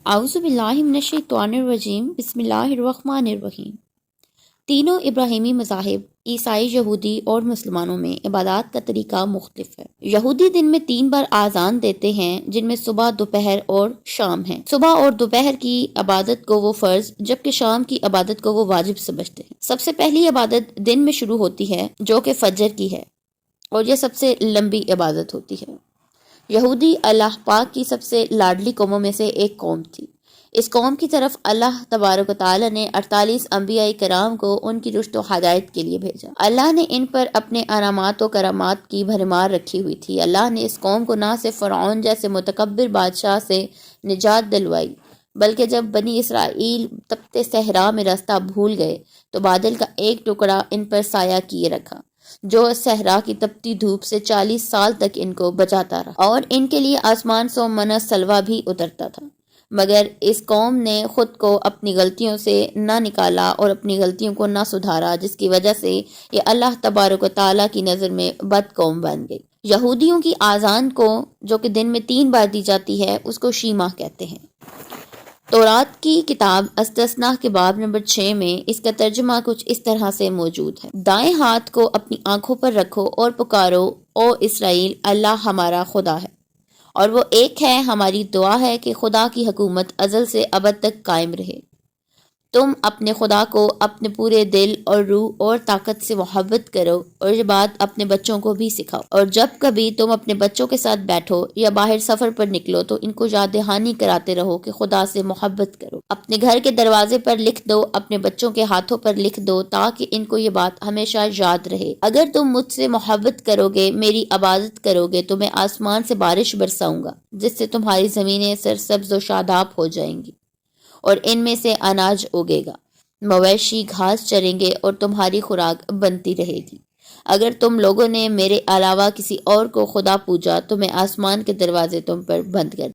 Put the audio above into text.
اعوذ باللہ من الشیطان الرجیم، بسم اللہ الرحمن الرحیم۔ تینوں ابراہیمی مذاہب عیسائی، یہودی اور مسلمانوں میں عبادات کا طریقہ مختلف ہے۔ یہودی دن میں 3 بار آذان دیتے ہیں، جن میں صبح، دوپہر اور شام ہیں۔ صبح اور دوپہر کی عبادت کو وہ فرض، جبکہ شام کی عبادت کو وہ واجب سمجھتے ہیں۔ سب سے پہلی عبادت دن میں شروع ہوتی ہے جو کہ فجر کی ہے، اور یہ سب سے لمبی عبادت ہوتی ہے۔ یہودی اللہ پاک کی سب سے لاڈلی قوموں میں سے ایک قوم تھی۔ اس قوم کی طرف اللہ تبارک و تعالی نے 48 انبیاء کرام کو ان کی رشد و ہدایت کے لیے بھیجا۔ اللہ نے ان پر اپنے انعامات و کرامات کی بھرمار رکھی ہوئی تھی۔ اللہ نے اس قوم کو نہ صرف فرعون جیسے متکبر بادشاہ سے نجات دلوائی، بلکہ جب بنی اسرائیل تپتے صحرا میں راستہ بھول گئے تو بادل کا ایک ٹکڑا ان پر سایہ کیے رکھا، جو صحرا کی تپتی دھوپ سے 40 سال تک ان کو بچاتا رہا، اور ان کے لیے آسمان سے منہ سلوہ بھی اترتا تھا۔ مگر اس قوم نے خود کو اپنی غلطیوں سے نہ نکالا اور اپنی غلطیوں کو نہ سدھارا، جس کی وجہ سے یہ اللہ تبارک و تعالیٰ کی نظر میں بد قوم بن گئی۔ یہودیوں کی آذان کو، جو کہ دن میں 3 بار دی جاتی ہے، اس کو شیمہ کہتے ہیں۔ تورات کی کتاب استثنا کے باب نمبر 6 میں اس کا ترجمہ کچھ اس طرح سے موجود ہے: دائیں ہاتھ کو اپنی آنکھوں پر رکھو اور پکارو، او اسرائیل، اللہ ہمارا خدا ہے اور وہ ایک ہے۔ ہماری دعا ہے کہ خدا کی حکومت ازل سے ابد تک قائم رہے۔ تم اپنے خدا کو اپنے پورے دل اور روح اور طاقت سے محبت کرو، اور یہ بات اپنے بچوں کو بھی سکھاؤ، اور جب کبھی تم اپنے بچوں کے ساتھ بیٹھو یا باہر سفر پر نکلو تو ان کو یاد دہانی کراتے رہو کہ خدا سے محبت کرو۔ اپنے گھر کے دروازے پر لکھ دو، اپنے بچوں کے ہاتھوں پر لکھ دو، تاکہ ان کو یہ بات ہمیشہ یاد رہے: اگر تم مجھ سے محبت کرو گے، میری عبادت کرو گے، تو میں آسمان سے بارش برساؤں گا، جس سے تمہاری زمینیں سرسبز و شاداب ہو جائیں گی، اور ان میں سے اناج اگے گا، مویشی گھاس چریں گے، اور تمہاری خوراک بنتی رہے گی۔ اگر تم لوگوں نے میرے علاوہ کسی اور کو خدا پوجا تو میں آسمان کے دروازے تم پر بند کر